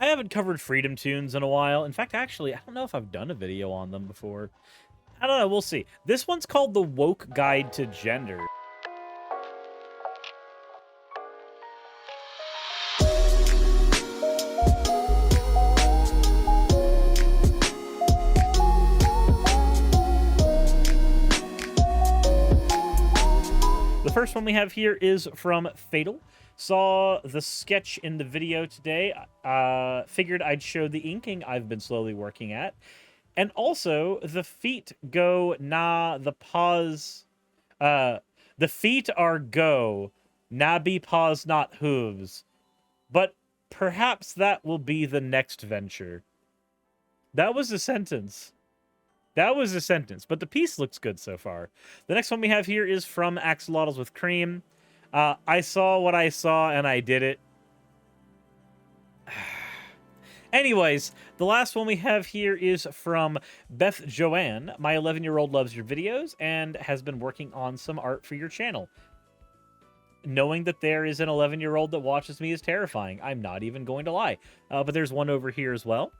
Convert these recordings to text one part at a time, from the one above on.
I haven't covered Freedom Tunes in a while. In fact, actually, I don't know if I've done a video on them before. I don't know, we'll see. This one's called The Woke Guide to Gender. The first one we have here is from Fatal. Saw the sketch in the video today. Figured I'd show the inking I've been slowly working at. And also, the feet go, nah, the paws... the feet are go, nah be paws not hooves. But perhaps that will be the next venture. That was a sentence. That was a sentence, but the piece looks good so far. The next one we have here is from Axolotls with Cream. I saw what I saw, and I did it. Anyways, the last one we have here is from Beth Joanne. My 11-year-old loves your videos and has been working on some art for your channel. Knowing that there is an 11-year-old that watches me is terrifying. I'm not even going to lie. But there's one over here as well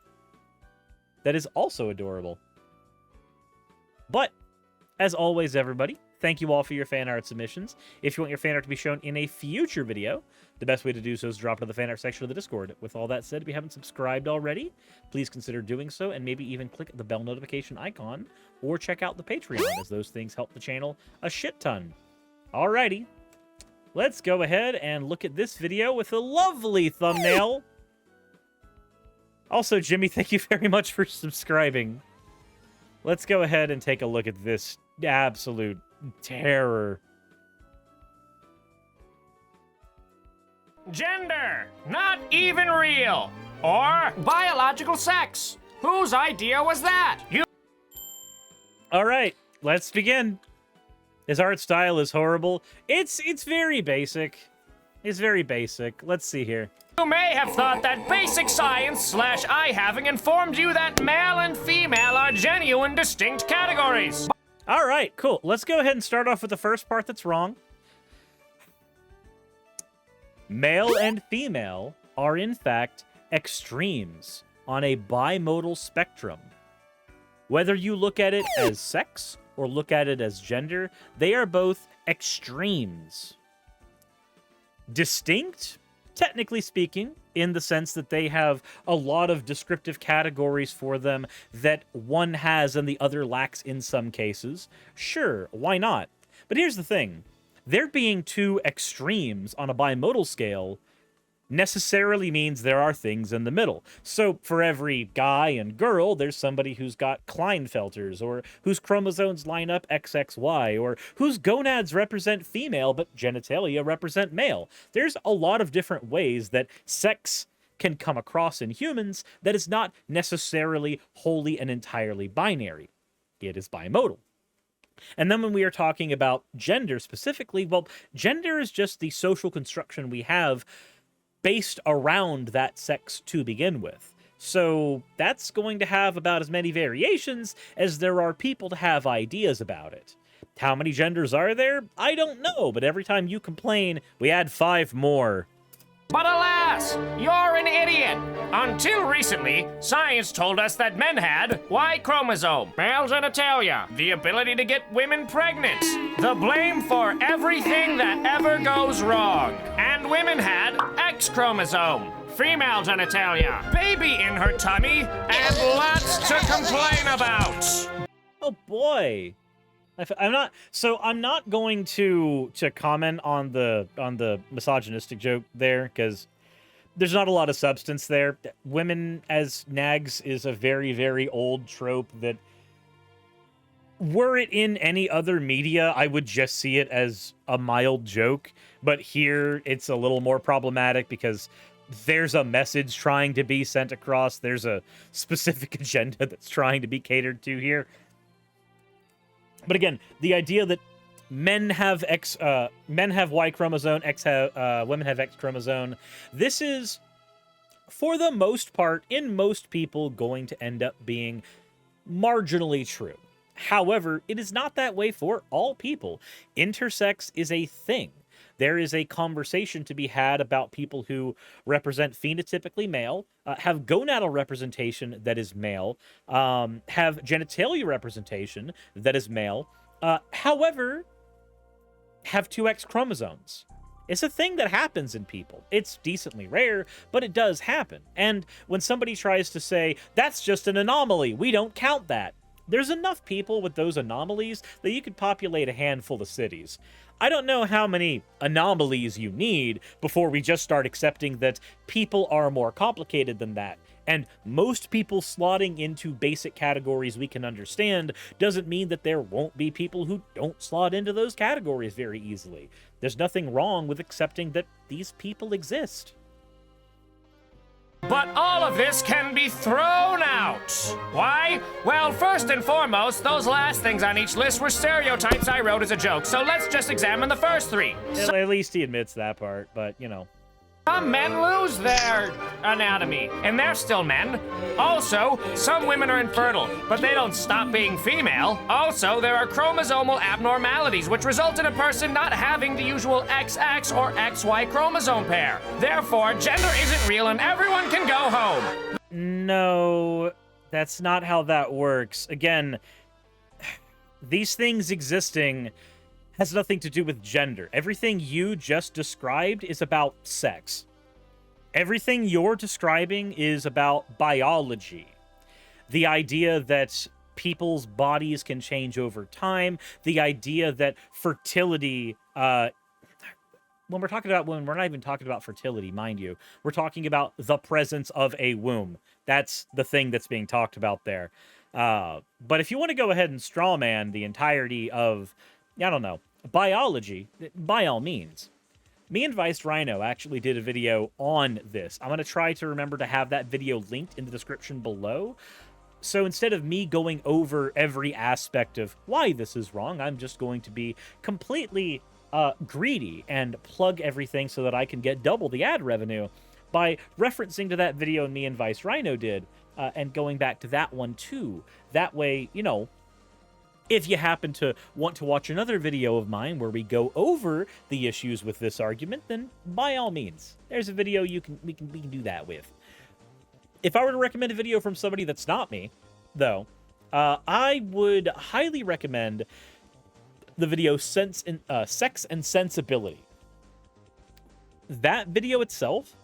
that is also adorable. But, as always, everybody, thank you all for your fan art submissions. If you want your fan art to be shown in a future video, the best way to do so is drop it in the fan art section of the Discord. With all that said, if you haven't subscribed already, please consider doing so, and maybe even click the bell notification icon, or check out the Patreon, as those things help the channel a shit ton. Alrighty, let's go ahead and look at this video with a lovely thumbnail. Also, Jimmy, thank you very much for subscribing. Let's go ahead and take a look at this absolute terror. Gender, not even real. Or biological sex. Whose idea was that? All right, let's begin. His art style is horrible. It's very basic. It's very basic. Let's see here. You may have thought that basic science / I having informed you that male and female are genuine distinct categories. All right, cool. Let's go ahead and start off with the first part that's wrong. Male and female are, in fact, extremes on a bimodal spectrum. Whether you look at it as sex or look at it as gender, they are both extremes. Distinct? Technically speaking, in the sense that they have a lot of descriptive categories for them that one has and the other lacks in some cases. Sure, why not? But here's the thing. There being two extremes on a bimodal scale necessarily means there are things in the middle. So for every guy and girl, there's somebody who's got Klinefelters, or whose chromosomes line up XXY, or whose gonads represent female but genitalia represent male. There's a lot of different ways that sex can come across in humans that is not necessarily wholly and entirely binary. It is bimodal. And then when we are talking about gender specifically, well, gender is just the social construction we have based around that sex to begin with. So that's going to have about as many variations as there are people to have ideas about it. How many genders are there? I don't know, but every time you complain, we add 5 more. But alas, you're an idiot. Until recently, science told us that men had Y chromosome, male genitalia, the ability to get women pregnant, the blame for everything that ever goes wrong. And women had X chromosome, female genitalia, baby in her tummy, and lots to complain about. Oh boy. I'm not going to comment on the misogynistic joke there, because there's not a lot of substance there. Women as nags is a very, very old trope that, were it in any other media, I would just see it as a mild joke. But here, it's a little more problematic because there's a message trying to be sent across. There's a specific agenda that's trying to be catered to here. But again, the idea that men have Y chromosome, women have X chromosome, this is, for the most part, in most people, going to end up being marginally true. However, it is not that way for all people. Intersex is a thing. There is a conversation to be had about people who represent phenotypically male, have gonadal representation that is male, have genitalia representation that is male, however, have 2X chromosomes. It's a thing that happens in people. It's decently rare, but it does happen. And when somebody tries to say, that's just an anomaly, we don't count that, there's enough people with those anomalies that you could populate a handful of cities. I don't know how many anomalies you need before we just start accepting that people are more complicated than that. And most people slotting into basic categories we can understand doesn't mean that there won't be people who don't slot into those categories very easily. There's nothing wrong with accepting that these people exist. But all of this can be thrown out. Why? Well, first and foremost, those last things on each list were stereotypes I wrote as a joke, so let's just examine the first three. At least he admits that part, but, you know. Some men lose their anatomy, and they're still men. Also, some women are infertile, but they don't stop being female. Also, there are chromosomal abnormalities, which result in a person not having the usual XX or XY chromosome pair. Therefore, gender isn't real and everyone can go home. No, that's not how that works. Again, these things existing has nothing to do with gender. Everything you just described is about sex. Everything you're describing is about biology. The idea that people's bodies can change over time, the idea that fertility, when we're not even talking about fertility, mind you, we're talking about the presence of a womb. That's the thing that's being talked about there. But if you want to go ahead and strawman the entirety of, I don't know, biology, by all means. Me and Vice Rhino actually did a video on this. I'm going to try to remember to have that video linked in the description below. So instead of me going over every aspect of why this is wrong, I'm just going to be completely greedy and plug everything so that I can get double the ad revenue by referencing to that video me and Vice Rhino did and going back to that one too. That way, you know, if you happen to want to watch another video of mine where we go over the issues with this argument, then by all means, there's a video we can do that with. If I were to recommend a video from somebody that's not me, though, I would highly recommend the video Sex and Sensibility. That video itself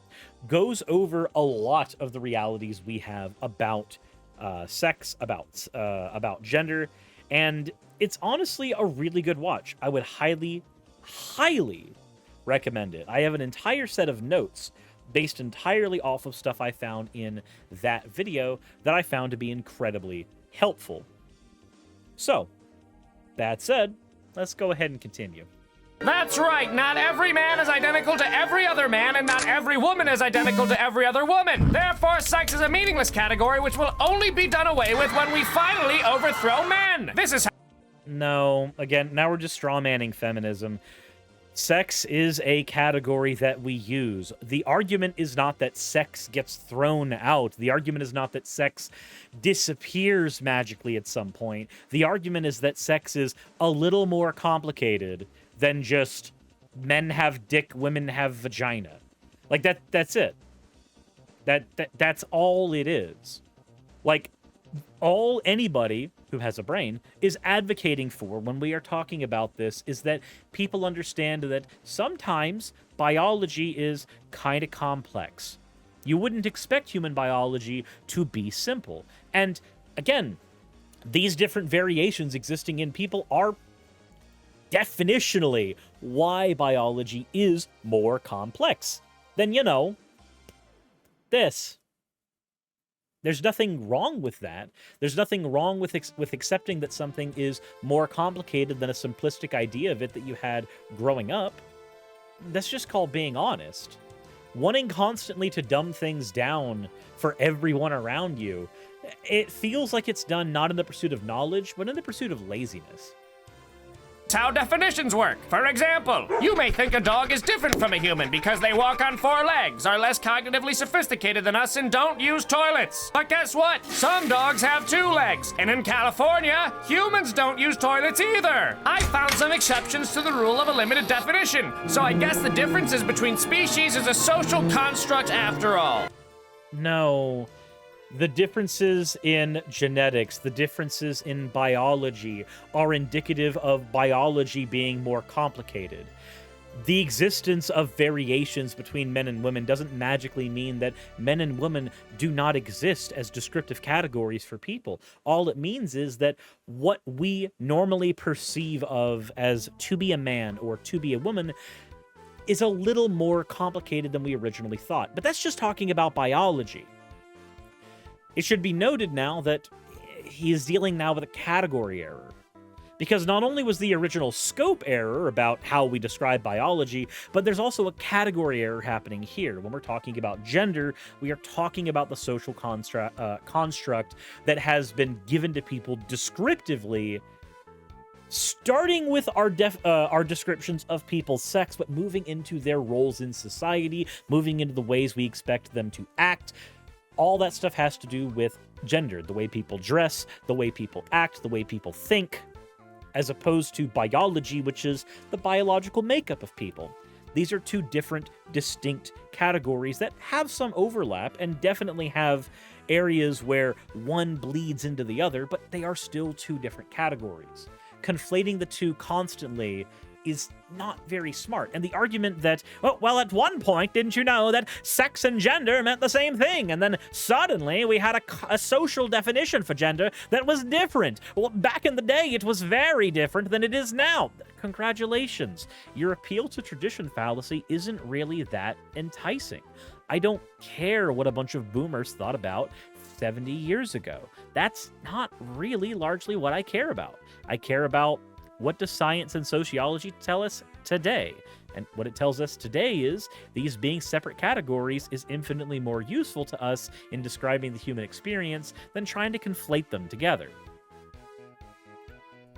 goes over a lot of the realities we have about sex, about gender, and it's honestly a really good watch. I would highly, highly recommend it. I have an entire set of notes based entirely off of stuff I found in that video that I found to be incredibly helpful. So, that said, let's go ahead and continue. That's right, not every man is identical to every other man, and not every woman is identical to every other woman. Therefore, sex is a meaningless category which will only be done away with when we finally overthrow men. This is how— No, again, now we're just strawmanning feminism. Sex is a category that we use. The argument is not that sex gets thrown out. The argument is not that sex disappears magically at some point. The argument is that sex is a little more complicated than just men have dick, women have vagina. Like, that's it. That's all it is. Like, all anybody who has a brain is advocating for when we are talking about this is that people understand that sometimes biology is kind of complex. You wouldn't expect human biology to be simple. And again, these different variations existing in people are definitionally why biology is more complex than, you know, this. There's nothing wrong with that. There's nothing wrong with accepting that something is more complicated than a simplistic idea of it that you had growing up. That's just called being honest. Wanting constantly to dumb things down for everyone around you, it feels like it's done not in the pursuit of knowledge, but in the pursuit of laziness. How definitions work. For example, you may think a dog is different from a human because they walk on 4 legs, are less cognitively sophisticated than us, and don't use toilets. But guess what? Some dogs have 2 legs, and in California, humans don't use toilets either. I found some exceptions to the rule of a limited definition, so I guess the differences between species is a social construct after all. No. The differences in genetics, the differences in biology are indicative of biology being more complicated. The existence of variations between men and women doesn't magically mean that men and women do not exist as descriptive categories for people. All it means is that what we normally perceive of as to be a man or to be a woman is a little more complicated than we originally thought. But that's just talking about biology. It should be noted now that he is dealing now with a category error. Because not only was the original scope error about how we describe biology, but there's also a category error happening here. When we're talking about gender, we are talking about the social construct that has been given to people descriptively, starting with our descriptions of people's sex, but moving into their roles in society, moving into the ways we expect them to act. All that stuff has to do with gender, the way people dress, the way people act, the way people think, as opposed to biology, which is the biological makeup of people. These are 2 different, distinct categories that have some overlap and definitely have areas where one bleeds into the other, but they are still 2 different categories. Conflating the 2 constantly is not very smart. And the argument that, oh, well, at one point, didn't you know that sex and gender meant the same thing? And then suddenly we had a social definition for gender that was different. Well, back in the day, it was very different than it is now. Congratulations. Your appeal to tradition fallacy isn't really that enticing. I don't care what a bunch of boomers thought about 70 years ago. That's not really largely what I care about. I care about what does science and sociology tell us today? And what it tells us today is these being separate categories is infinitely more useful to us in describing the human experience than trying to conflate them together.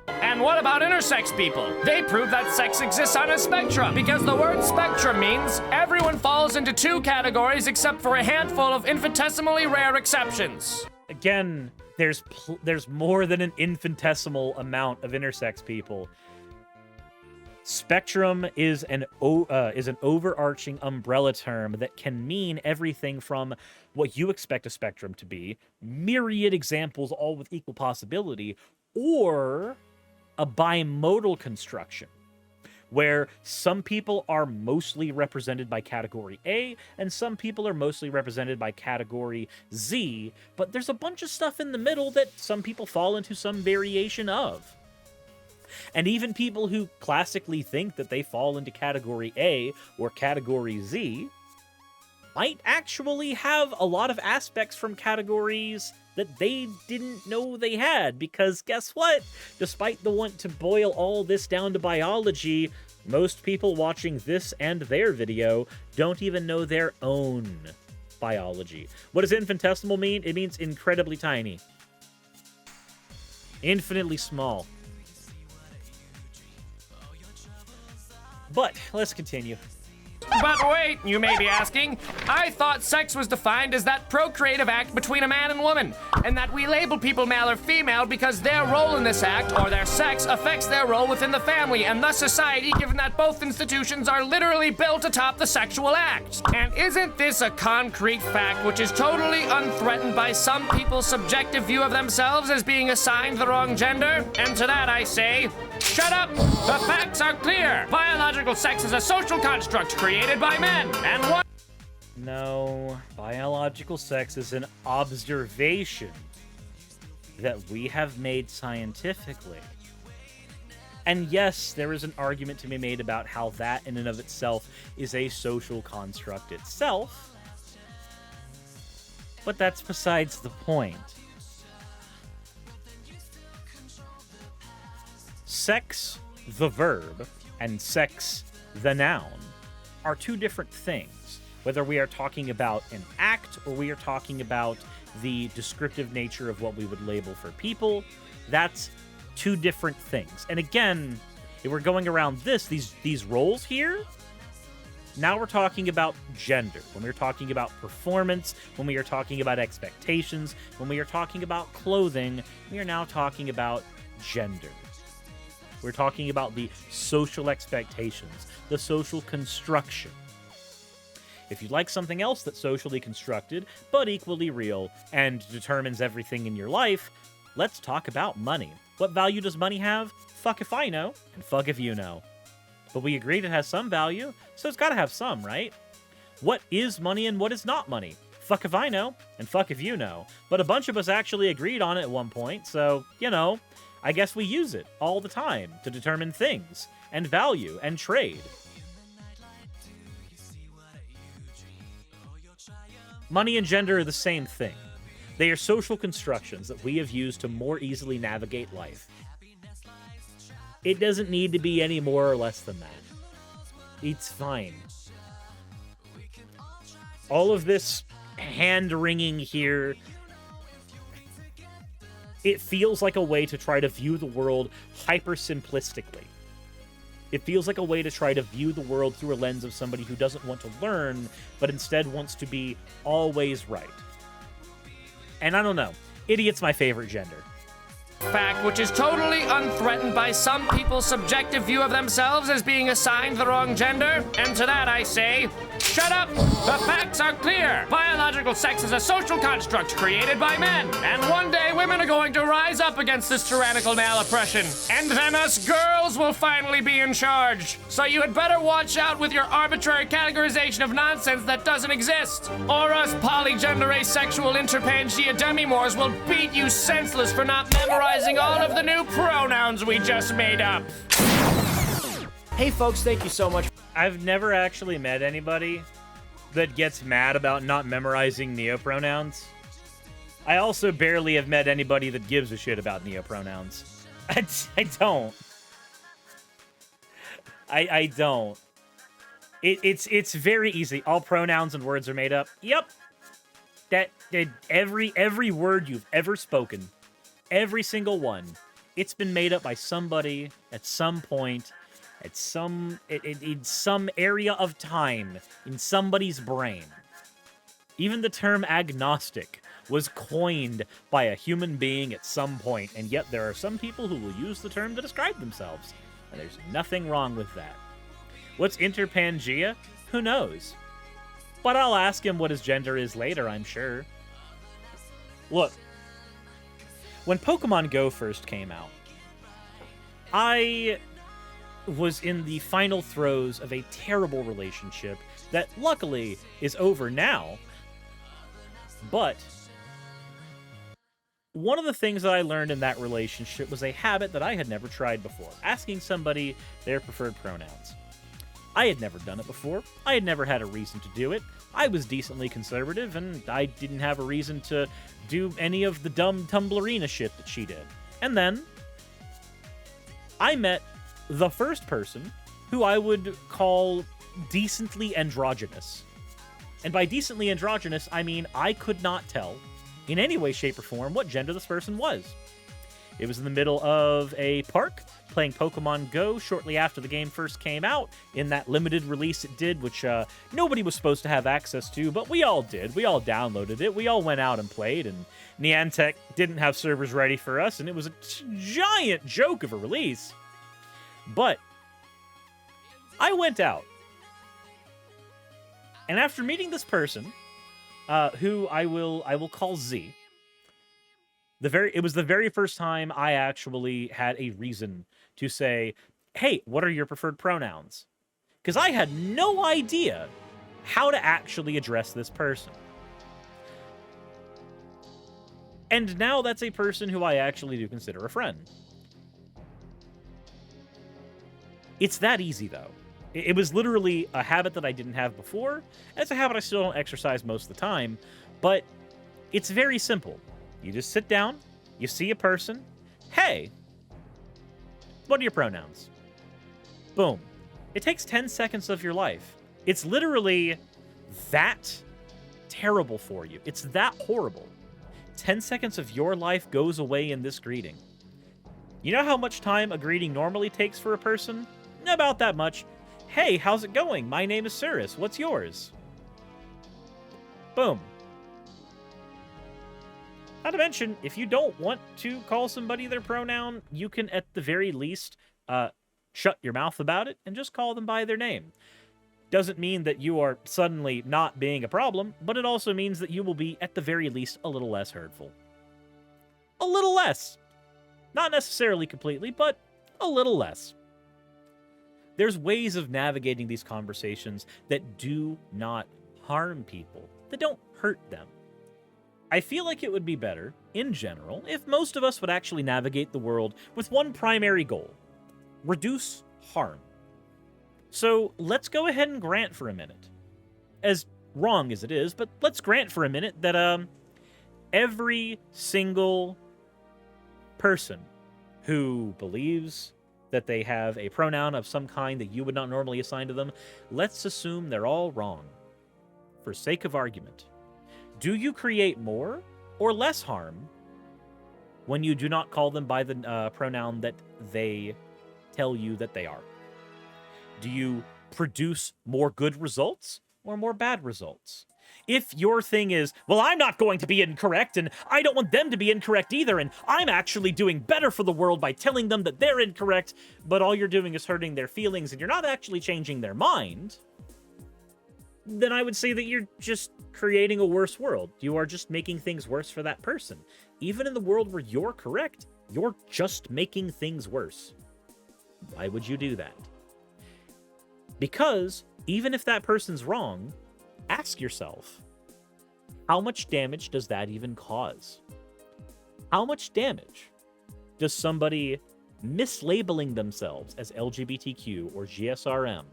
And what about intersex people? They prove that sex exists on a spectrum, because the word spectrum means everyone falls into 2 categories except for a handful of infinitesimally rare exceptions. Again, there's more than an infinitesimal amount of intersex people. Spectrum is an overarching umbrella term that can mean everything from what you expect a spectrum to be, myriad examples all with equal possibility, or a bimodal construction, where some people are mostly represented by category A, and some people are mostly represented by category Z, but there's a bunch of stuff in the middle that some people fall into some variation of. And even people who classically think that they fall into category A or category Z might actually have a lot of aspects from categories that they didn't know they had, because guess what? Despite the want to boil all this down to biology, most people watching this and their video don't even know their own biology. What does infinitesimal mean? It means incredibly tiny. Infinitely small. But let's continue. But wait, you may be asking, I thought sex was defined as that procreative act between a man and woman, and that we label people male or female because their role in this act, or their sex, affects their role within the family and thus society, given that both institutions are literally built atop the sexual act. And isn't this a concrete fact which is totally unthreatened by some people's subjective view of themselves as being assigned the wrong gender? And to that I say, shut up! The facts are clear! Biological sex is a social construct created by men, and what? No, biological sex is an observation that we have made scientifically. And yes, there is an argument to be made about how that in and of itself is a social construct itself, but that's besides the point. Sex, the verb, and sex, the noun, are 2 different things, whether we are talking about an act or we are talking about the descriptive nature of what we would label for people. That's 2 different things. And again, If we're going around these roles here, now we're talking about gender. When we're talking about performance, when we are talking about expectations, when we are talking about clothing, we are now talking about gender. We're talking about the social expectations, the social construction. If you'd like something else that's socially constructed, but equally real, and determines everything in your life, let's talk about money. What value does money have? Fuck if I know, and fuck if you know. But we agreed it has some value, so it's gotta have some, right? What is money and what is not money? Fuck if I know, and fuck if you know. But a bunch of us actually agreed on it at one point, so, you know, I guess we use it all the time to determine things, and value, and trade. Money and gender are the same thing. They are social constructions that we have used to more easily navigate life. It doesn't need to be any more or less than that. It's fine. All of this hand-wringing here, it feels like a way to try to view the world hyper-simplistically. It feels like a way to try to view the world through a lens of somebody who doesn't want to learn, but instead wants to be always right. And I don't know. Idiot's my favorite gender. Fact which is totally unthreatened by some people's subjective view of themselves as being assigned the wrong gender. And to that I say, shut up! The facts are clear! Biological sex is a social construct created by men. And one day women are going to rise up against this tyrannical male oppression. And then us girls will finally be in charge. So you had better watch out with your arbitrary categorization of nonsense that doesn't exist. Or us polygender asexual interpangea demimores will beat you senseless for not memorizing all of the new pronouns we just made up. Hey folks, thank you so much. I've never actually met anybody that gets mad about not memorizing neopronouns. I also barely have met anybody that gives a shit about neopronouns. I don't. I don't. It's very easy. All pronouns and words are made up. Yep. That every word you've ever spoken, every single one, it's been made up by somebody at some point, at in some area of time, in somebody's brain. Even the term agnostic was coined by a human being at some point, and yet there are some people who will use the term to describe themselves, and there's nothing wrong with that. What's interpangea? Who knows? But I'll ask him what his gender is later, I'm sure. Look, when Pokemon Go first came out, I was in the final throes of a terrible relationship that luckily is over now. But one of the things that I learned in that relationship was a habit that I had never tried before, asking somebody their preferred pronouns. I had never done it before. I had never had a reason to do it. I was decently conservative, and I didn't have a reason to do any of the dumb Tumblrina shit that she did. And then I met the first person who I would call decently androgynous. And by decently androgynous, I mean I could not tell in any way, shape, or form what gender this person was. It was in the middle of a park playing Pokemon Go shortly after the game first came out, in that limited release it did, which nobody was supposed to have access to, but we all did. We all downloaded it. We all went out and played, and Niantic didn't have servers ready for us, and it was a giant joke of a release. But I went out, and after meeting this person, who I will call Z, it was the very first time I actually had a reason to say, hey, what are your preferred pronouns? Because I had no idea how to actually address this person. And now that's a person who I actually do consider a friend. It's that easy, though. It was literally a habit that I didn't have before, and it's a habit I still don't exercise most of the time, but it's very simple. You just sit down, you see a person, hey, what are your pronouns? Boom. It takes 10 seconds of your life. It's literally that terrible for you. It's that horrible. 10 seconds of your life goes away in this greeting. You know how much time a greeting normally takes for a person? About that much. Hey, how's it going? My name is Suris. What's yours? Boom. Not to mention, if you don't want to call somebody their pronoun, you can at the very least shut your mouth about it and just call them by their name. Doesn't mean that you are suddenly not being a problem, but it also means that you will be, at the very least, a little less hurtful. A little less. Not necessarily completely, but a little less. There's ways of navigating these conversations that do not harm people, that don't hurt them. I feel like it would be better, in general, if most of us would actually navigate the world with one primary goal: reduce harm. So let's go ahead and grant for a minute, as wrong as it is, but let's grant for a minute that every single person who believes that they have a pronoun of some kind that you would not normally assign to them, let's assume they're all wrong, for sake of argument. Do you create more or less harm when you do not call them by the pronoun that they tell you that they are? Do you produce more good results or more bad results? If your thing is, well, I'm not going to be incorrect, and I don't want them to be incorrect either, and I'm actually doing better for the world by telling them that they're incorrect, but all you're doing is hurting their feelings and you're not actually changing their mind, then I would say that you're just creating a worse world. You are just making things worse for that person. Even in the world where you're correct, you're just making things worse. Why would you do that? Because even if that person's wrong, ask yourself, how much damage does that even cause? How much damage does somebody mislabeling themselves as LGBTQ or GSRM,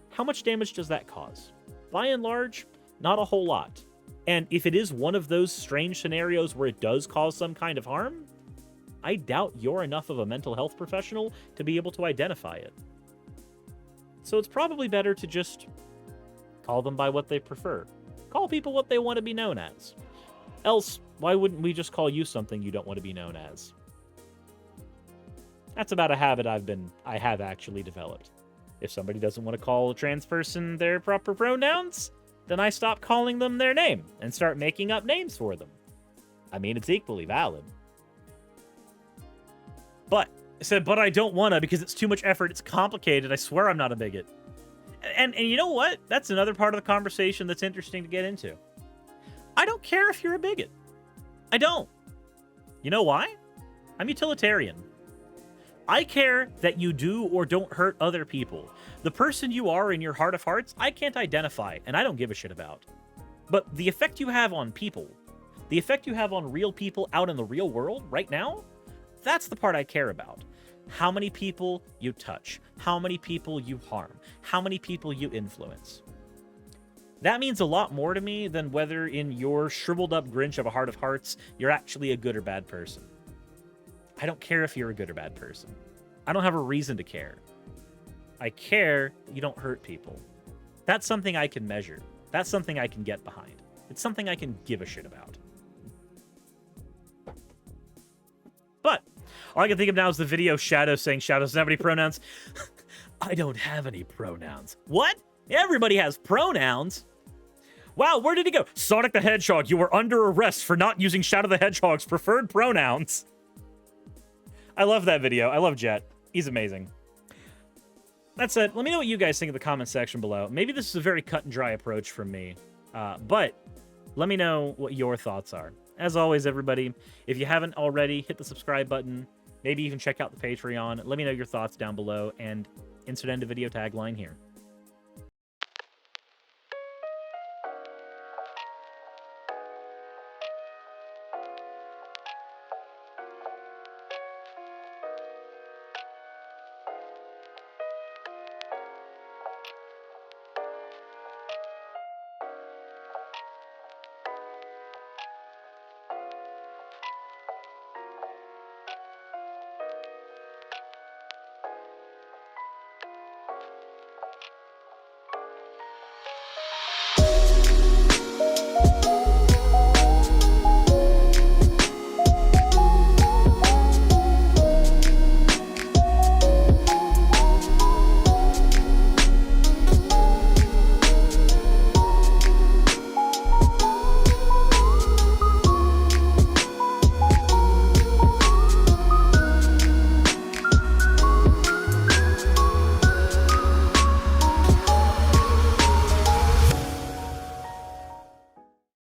how much damage does that cause? By and large, not a whole lot. And if it is one of those strange scenarios where it does cause some kind of harm, I doubt you're enough of a mental health professional to be able to identify it. So it's probably better to just call them by what they prefer. Call people what they want to be known as. Else, why wouldn't we just call you something you don't want to be known as? That's about a habit I have actually developed. If somebody doesn't want to call a trans person their proper pronouns, then I stop calling them their name and start making up names for them. I mean, it's equally valid. But I don't want to because it's too much effort. It's complicated. I swear I'm not a bigot. And you know what? That's another part of the conversation that's interesting to get into. I don't care if you're a bigot. I don't. You know why? I'm utilitarian. I care that you do or don't hurt other people. The person you are in your heart of hearts, I can't identify, and I don't give a shit about. But the effect you have on people, the effect you have on real people out in the real world right now, that's the part I care about. How many people you touch, how many people you harm, how many people you influence. That means a lot more to me than whether in your shriveled up Grinch of a heart of hearts, you're actually a good or bad person. I don't care if you're a good or bad person. I don't have a reason to care. I care you don't hurt people. That's something I can measure. That's something I can get behind. It's something I can give a shit about. But all I can think of now is the video Shadow saying Shadow doesn't have any pronouns. I don't have any pronouns. What? Everybody has pronouns. Wow, where did he go? Sonic the Hedgehog, you were under arrest for not using Shadow the Hedgehog's preferred pronouns. I love that video. I love Jet. He's amazing. That said, let me know what you guys think in the comment section below. Maybe this is a very cut and dry approach from me, but let me know what your thoughts are. As always, everybody, if you haven't already, hit the subscribe button. Maybe even check out the Patreon. Let me know your thoughts down below, and insert end of video tagline here.